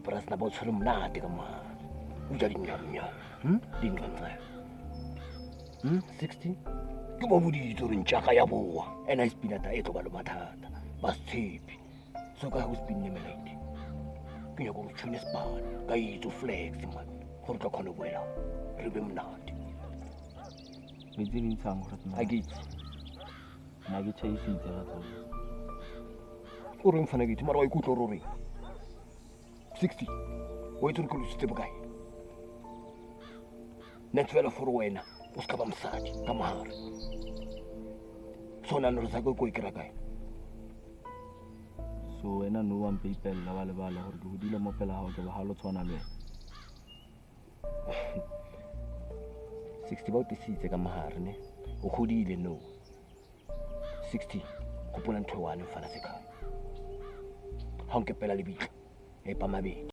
Brasna about Srumnati, come on. Ujarinamia. Didn't 16? You would eat in Chakayabu, and I spin at the Etobalomata, Bastipi. So I was being emulated. You go to the spa, Gai to flex, man, for the Conobuela. Remember not. We didn't come. I get Nagi chasing the other. Urim Fanagi, tomorrow I could roaring. 60. Wait till you step guy. Netwell for Wena, Uskabam Saj, Kamar. So none of the quick guy. So when I know one people, Lavala, who did a mopella out of a hollow tonale. 60 about the seats a Maharne, or who did know. 60, Kupulan to one in Fanasica. Honke Pelalibi, a Pamabi.